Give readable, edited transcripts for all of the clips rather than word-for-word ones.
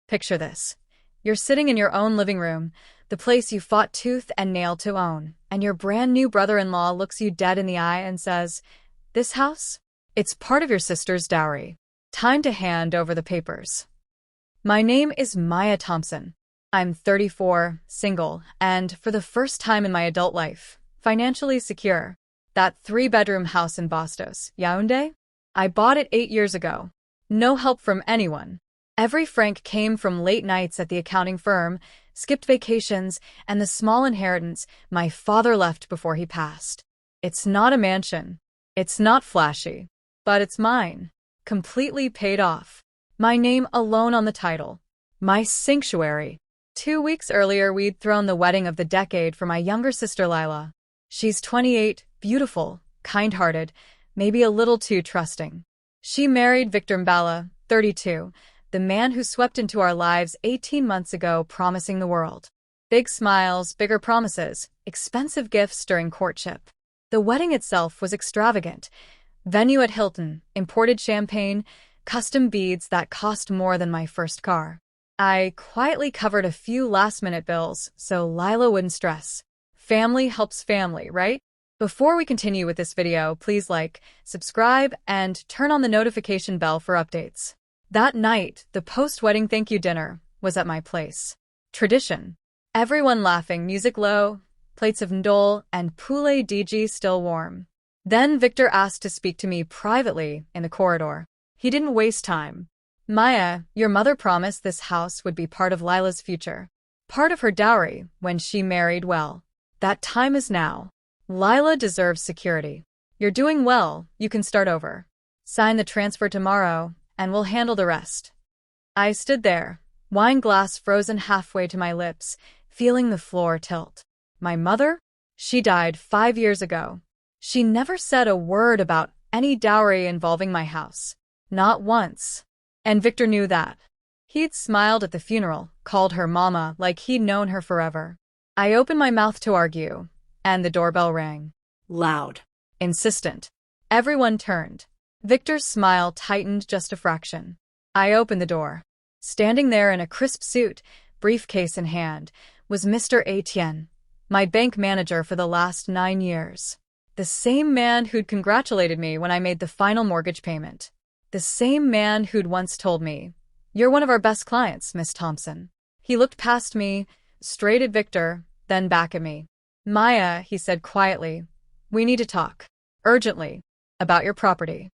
Picture this. You're sitting in your own living room, the place you fought tooth and nail to own, and your brand new brother-in-law looks you dead in the eye and says, "This house? It's part of your sister's dowry. Time to hand over the papers." My name is Maya Thompson. I'm 34, single, and for the first time in my adult life, financially secure. That 3-bedroom house in Bastos, Yaoundé? I bought it 8 years ago. No help from anyone. Every franc came from late nights at the accounting firm, skipped vacations, and the small inheritance my father left before he passed. It's not a mansion. It's not flashy. But it's mine. Completely paid off. My name alone on the title. My sanctuary. 2 weeks earlier, we'd thrown the wedding of the decade for my younger sister Lila. She's 28, beautiful, kind-hearted, maybe a little too trusting. She married Victor Mbala, 32, the man who swept into our lives 18 months ago, promising the world. Big smiles, bigger promises, expensive gifts during courtship. The wedding itself was extravagant. Venue at Hilton, imported champagne, custom beads that cost more than my first car. I quietly covered a few last-minute bills so Lila wouldn't stress. Family helps family, right? Before we continue with this video, please like, subscribe, and turn on the notification bell for updates. That night, the post-wedding thank you dinner was at my place. Tradition. Everyone laughing, music low, plates of ndol, and poulet DG still warm. Then Victor asked to speak to me privately in the corridor. He didn't waste time. "Maya, your mother promised this house would be part of Lila's future. Part of her dowry when she married well. That time is now. Lila deserves security. You're doing well, you can start over. Sign the transfer tomorrow, and we'll handle the rest." I stood there, wine glass frozen halfway to my lips, feeling the floor tilt. My mother? She died 5 years ago. She never said a word about any dowry involving my house. Not once. And Victor knew that. He'd smiled at the funeral, called her mama like he'd known her forever. I opened my mouth to argue, and the doorbell rang. Loud. Insistent. Everyone turned. Victor's smile tightened just a fraction. I opened the door. Standing there in a crisp suit, briefcase in hand, was Mr. Etienne, my bank manager for the last 9 years. The same man who'd congratulated me when I made the final mortgage payment. The same man who'd once told me, "You're one of our best clients, Miss Thompson." He looked past me, straight at Victor, then back at me. "Maya," he said quietly, "we need to talk. Urgently. About your property."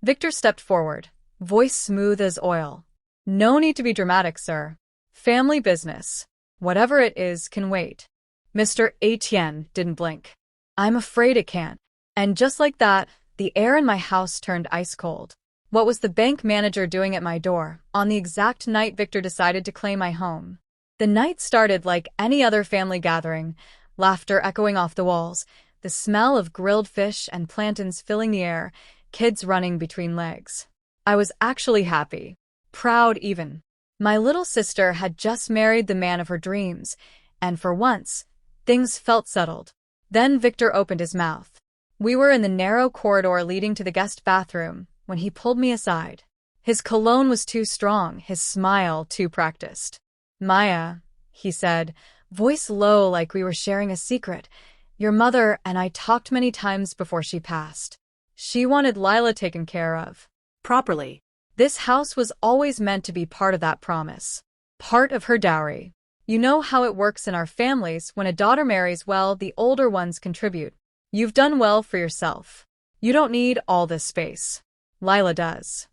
Victor stepped forward, voice smooth as oil. "No need to be dramatic, sir. Family business. Whatever it is can wait." Mr. Etienne didn't blink. "I'm afraid it can't." And just like that, the air in my house turned ice cold. What was the bank manager doing at my door on the exact night Victor decided to claim my home? The night started like any other family gathering, laughter echoing off the walls, the smell of grilled fish and plantains filling the air, kids running between legs. I was actually happy. Proud even. My little sister had just married the man of her dreams, and for once, things felt settled. Then Victor opened his mouth. We were in the narrow corridor leading to the guest bathroom when he pulled me aside. His cologne was too strong, his smile too practiced. "Maya," he said, voice low like we were sharing a secret, "your mother and I talked many times before she passed. She wanted Lila taken care of. Properly. This house was always meant to be part of that promise. Part of her dowry. You know how it works in our families when a daughter marries well, the older ones contribute. You've done well for yourself. You don't need all this space. Lila does."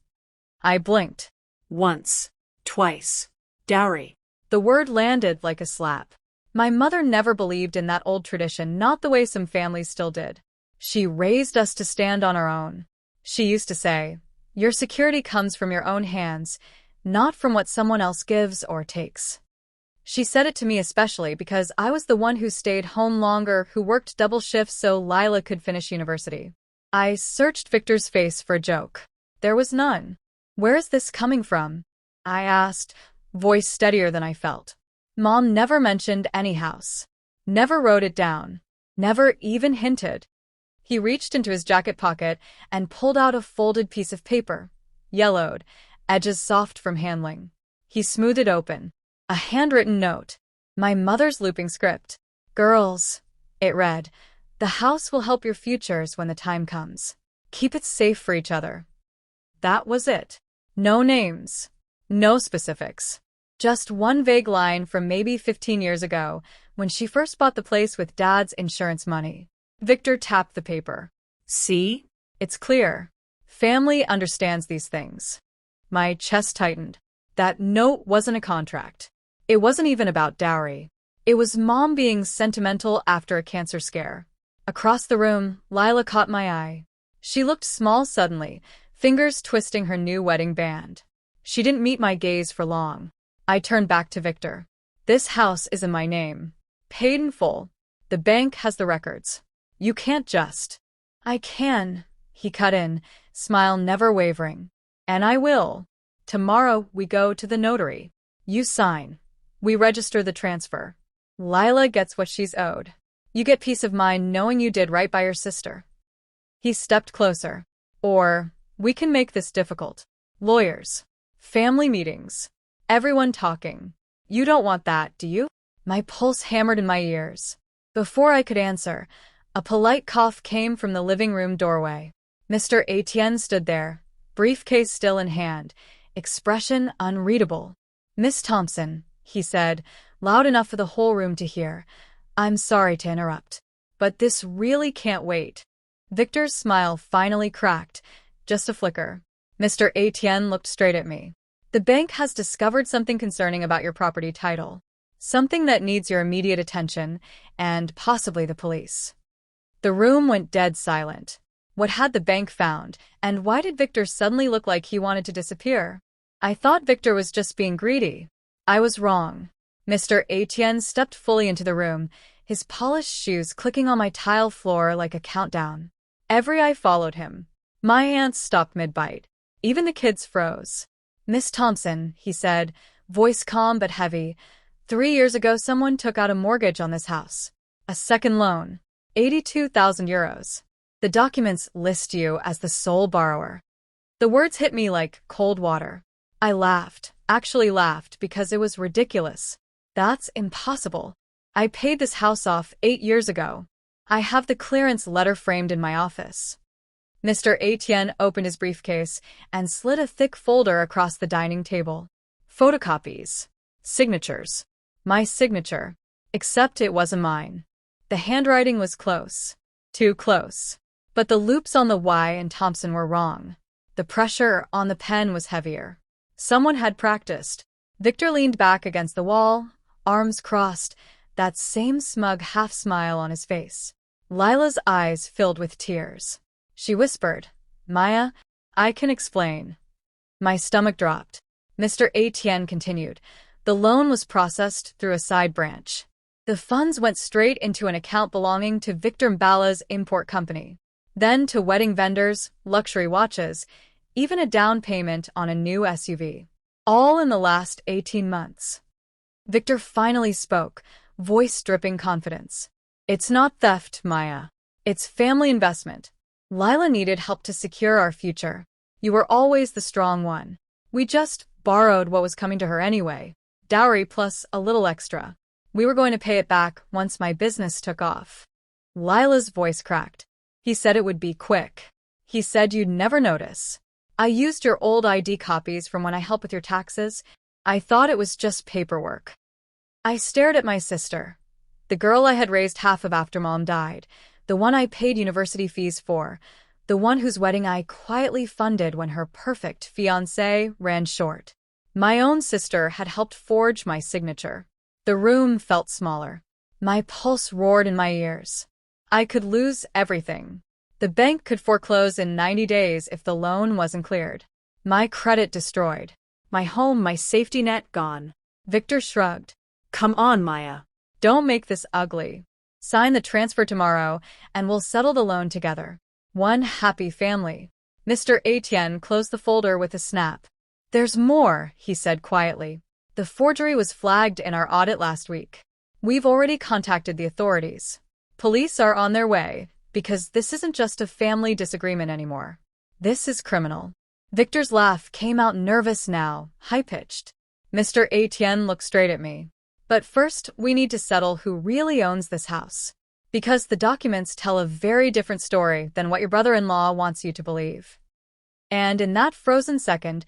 I blinked. Once. Twice. Dowry. The word landed like a slap. My mother never believed in that old tradition, not the way some families still did. She raised us to stand on our own. She used to say, "Your security comes from your own hands, not from what someone else gives or takes." She said it to me especially because I was the one who stayed home longer, who worked double shifts so Lila could finish university. I searched Victor's face for a joke. There was none. "Where is this coming from?" I asked, voice steadier than I felt. "Mom never mentioned any house. Never wrote it down. Never even hinted." He reached into his jacket pocket and pulled out a folded piece of paper, yellowed, edges soft from handling. He smoothed it open. A handwritten note. My mother's looping script. Girls, it read, the house will help your futures when the time comes. Keep it safe for each other. That was it. No names. No specifics. Just one vague line from maybe 15 years ago, when she first bought the place with Dad's insurance money. Victor tapped the paper. See? It's clear. Family understands these things. My chest tightened. That note wasn't a contract. It wasn't even about dowry. It was Mom being sentimental after a cancer scare. Across the room, Lila caught my eye. She looked small suddenly, fingers twisting her new wedding band. She didn't meet my gaze for long. I turned back to Victor. This house is in my name. Paid in full. The bank has the records. You can't just. I can, he cut in, smile never wavering. And I will. Tomorrow we go to the notary. You sign. We register the transfer. Lila gets what she's owed. You get peace of mind knowing you did right by your sister. He stepped closer. Or, we can make this difficult. Lawyers. Family meetings. Everyone talking. You don't want that, do you? My pulse hammered in my ears. Before I could answer, a polite cough came from the living room doorway. Mr. Etienne stood there, briefcase still in hand, expression unreadable. Miss Thompson, he said, loud enough for the whole room to hear. I'm sorry to interrupt, but this really can't wait. Victor's smile finally cracked, just a flicker. Mr. Etienne looked straight at me. The bank has discovered something concerning about your property title. Something that needs your immediate attention, and possibly the police. The room went dead silent. What had the bank found, and why did Victor suddenly look like he wanted to disappear? I thought Victor was just being greedy. I was wrong. Mr. Etienne stepped fully into the room, his polished shoes clicking on my tile floor like a countdown. Every eye followed him. My aunts stopped mid-bite. Even the kids froze. Miss Thompson, he said, voice calm but heavy, 3 years ago someone took out a mortgage on this house. A second loan. 82,000 euros. The documents list you as the sole borrower. The words hit me like cold water. I laughed, actually laughed, because it was ridiculous. That's impossible. I paid this house off 8 years ago. I have the clearance letter framed in my office. Mr. Etienne opened his briefcase and slid a thick folder across the dining table. Photocopies. Signatures. My signature. Except it wasn't mine. The handwriting was close. Too close. But the loops on the Y and Thompson were wrong. The pressure on the pen was heavier. Someone had practiced. Victor leaned back against the wall, arms crossed, that same smug half-smile on his face. Lila's eyes filled with tears. She whispered, Maya, I can explain. My stomach dropped. Mr. Etienne continued. The loan was processed through a side branch. The funds went straight into an account belonging to Victor Mbala's import company. Then to wedding vendors, luxury watches, even a down payment on a new SUV. All in the last 18 months. Victor finally spoke, voice dripping confidence. It's not theft, Maya. It's family investment. Lila needed help to secure our future. You were always the strong one. We just borrowed what was coming to her anyway. Dowry plus a little extra. We were going to pay it back once my business took off. Lila's voice cracked. He said it would be quick. He said you'd never notice. I used your old ID copies from when I helped with your taxes. I thought it was just paperwork. I stared at my sister. The girl I had raised half of after Mom died. The one I paid university fees for. The one whose wedding I quietly funded when her perfect fiancé ran short. My own sister had helped forge my signature. The room felt smaller. My pulse roared in my ears. I could lose everything. The bank could foreclose in 90 days if the loan wasn't cleared. My credit destroyed. My home, my safety net gone. Victor shrugged. Come on, Maya. Don't make this ugly. Sign the transfer tomorrow, and we'll settle the loan together. One happy family. Mr. Etienne closed the folder with a snap. There's more, he said quietly. The forgery was flagged in our audit last week. We've already contacted the authorities. Police are on their way, because this isn't just a family disagreement anymore. This is criminal. Victor's laugh came out nervous now, high-pitched. Mr. Etienne looked straight at me. But first, we need to settle who really owns this house. Because the documents tell a very different story than what your brother-in-law wants you to believe. And in that frozen second,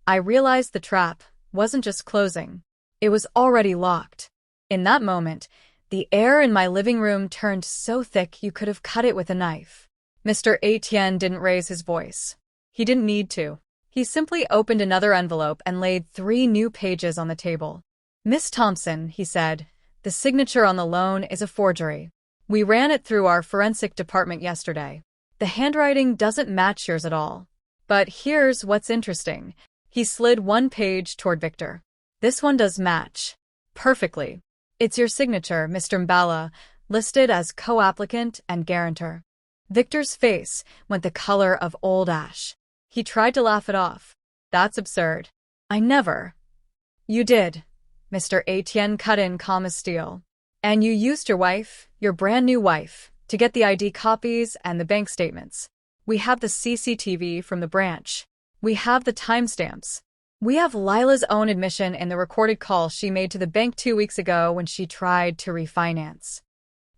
I realized the trap wasn't just closing. It was already locked. In that moment, the air in my living room turned so thick you could have cut it with a knife. Mr. Etienne didn't raise his voice. He didn't need to. He simply opened another envelope and laid 3 new pages on the table. "Miss Thompson," he said, "the signature on the loan is a forgery. We ran it through our forensic department yesterday. The handwriting doesn't match yours at all. But here's what's interesting." He slid 1 page toward Victor. "This one does match. Perfectly. It's your signature, Mr. Mbala, listed as co-applicant and guarantor." Victor's face went the color of old ash. He tried to laugh it off. "That's absurd. I never." "You did." Mr. Etienne cut in calm as steel. "And you used your wife, your brand new wife, to get the ID copies and the bank statements. We have the CCTV from the branch. We have the timestamps. We have Lila's own admission in the recorded call she made to the bank 2 weeks ago when she tried to refinance."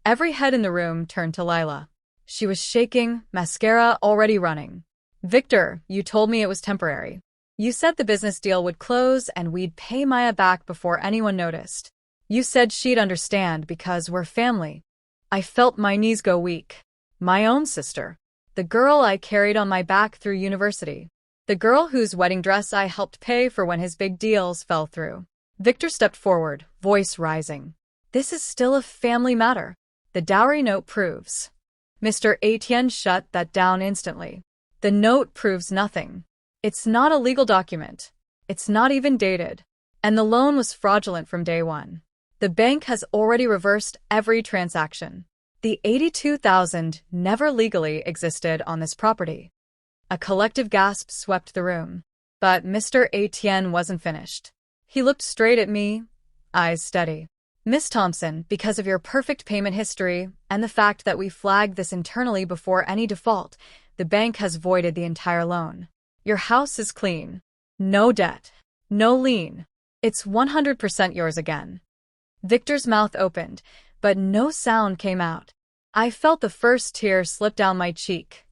Every head in the room turned to Lila. She was shaking, mascara already running. "Victor, you told me it was temporary. You said the business deal would close and we'd pay Maya back before anyone noticed. You said she'd understand because we're family." I felt my knees go weak. My own sister. The girl I carried on my back through university. The girl whose wedding dress I helped pay for when his big deals fell through. Victor stepped forward, voice rising. "This is still a family matter. The dowry note proves." Mr. Etienne shut that down instantly. "The note proves nothing. It's not a legal document. It's not even dated. And the loan was fraudulent from day one. The bank has already reversed every transaction. The $82,000 never legally existed on this property." A collective gasp swept the room. But Mr. Etienne wasn't finished. He looked straight at me, eyes steady. "Miss Thompson, because of your perfect payment history and the fact that we flagged this internally before any default, the bank has voided the entire loan. Your house is clean. No debt. No lien. It's 100% yours again." Victor's mouth opened, but no sound came out. I felt the first tear slip down my cheek.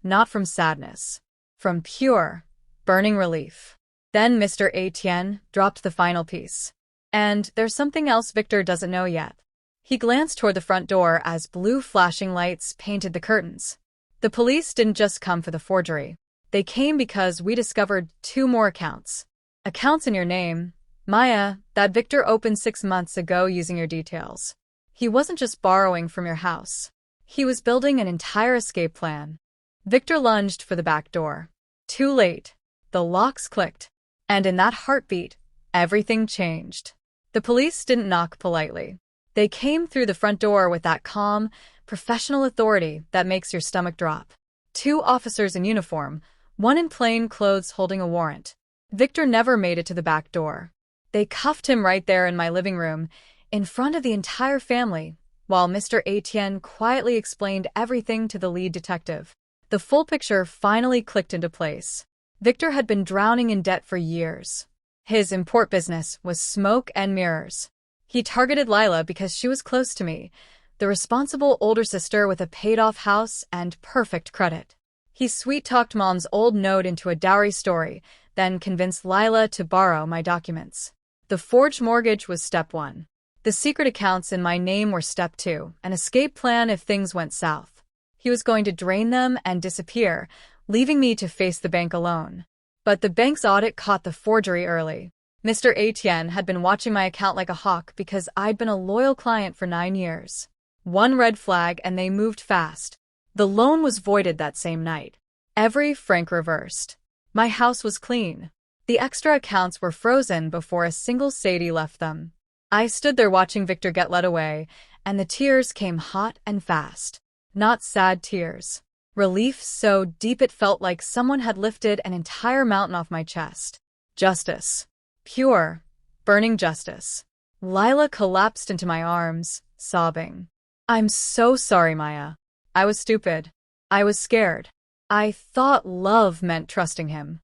Not from sadness. From pure, burning relief. Then Mr. Etienne dropped the final piece. "And there's something else Victor doesn't know yet." He glanced toward the front door as blue flashing lights painted the curtains. "The police didn't just come for the forgery. They came because we discovered 2 more accounts. Accounts in your name, Maya, that Victor opened 6 months ago using your details. He wasn't just borrowing from your house. He was building an entire escape plan." Victor lunged for the back door. Too late. The locks clicked. And in that heartbeat, everything changed. The police didn't knock politely. They came through the front door with that calm, professional authority that makes your stomach drop. 2 officers in uniform, one in plain clothes holding a warrant. Victor never made it to the back door. They cuffed him right there in my living room, in front of the entire family, while Mr. Etienne quietly explained everything to the lead detective. The full picture finally clicked into place. Victor had been drowning in debt for years. His import business was smoke and mirrors. He targeted Lila because she was close to me, the responsible older sister with a paid-off house and perfect credit. He sweet-talked Mom's old note into a dowry story, then convinced Lila to borrow my documents. The forged mortgage was step 1. The secret accounts in my name were step 2, an escape plan if things went south. He was going to drain them and disappear, leaving me to face the bank alone. But the bank's audit caught the forgery early. Mr. Etienne had been watching my account like a hawk because I'd been a loyal client for 9 years. 1 red flag and they moved fast. The loan was voided that same night. Every franc reversed. My house was clean. The extra accounts were frozen before a single Sadie left them. I stood there watching Victor get led away, and the tears came hot and fast. Not sad tears. Relief so deep it felt like someone had lifted an entire mountain off my chest. Justice. Pure, burning justice. Lila collapsed into my arms, sobbing. "I'm so sorry, Maya. I was stupid. I was scared. I thought love meant trusting him."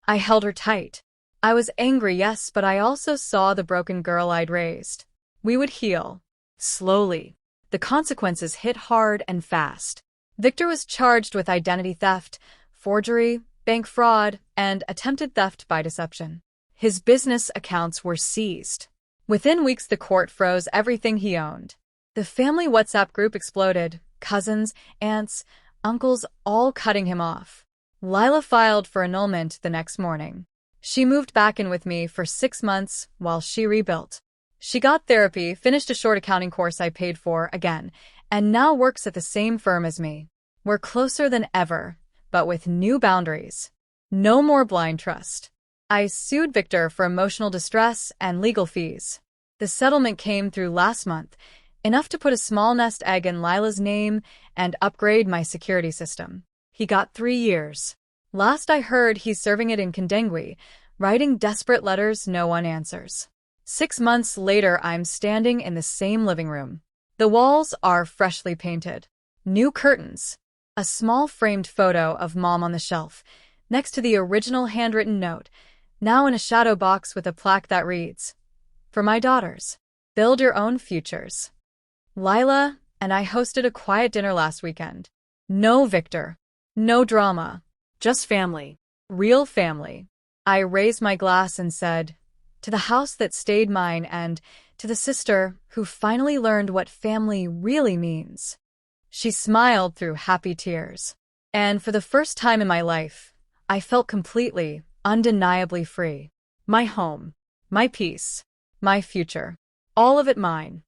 I held her tight. I was angry, yes, but I also saw the broken girl I'd raised. We would heal. Slowly. The consequences hit hard and fast. Victor was charged with identity theft, forgery, bank fraud, and attempted theft by deception. His business accounts were seized. Within weeks, the court froze everything he owned. The family WhatsApp group exploded, cousins, aunts, uncles all cutting him off. Lila filed for annulment the next morning. She moved back in with me for 6 months while she rebuilt. She got therapy, finished a short accounting course I paid for again, and now works at the same firm as me. We're closer than ever, but with new boundaries. No more blind trust. I sued Victor for emotional distress and legal fees. The settlement came through last month, enough to put a small nest egg in Lila's name and upgrade my security system. He got 3 years. Last I heard, he's serving it in Kandengui, writing desperate letters no one answers. 6 months later, I'm standing in the same living room. The walls are freshly painted. New curtains. A small framed photo of Mom on the shelf, next to the original handwritten note, now in a shadow box with a plaque that reads, "For my daughters. Build your own futures." Lila and I hosted a quiet dinner last weekend. No Victor. No drama. Just family. Real family. I raised my glass and said, "To the house that stayed mine and to the sister who finally learned what family really means." She smiled through happy tears. And for the first time in my life, I felt completely, undeniably free. My home, my peace, my future, all of it mine.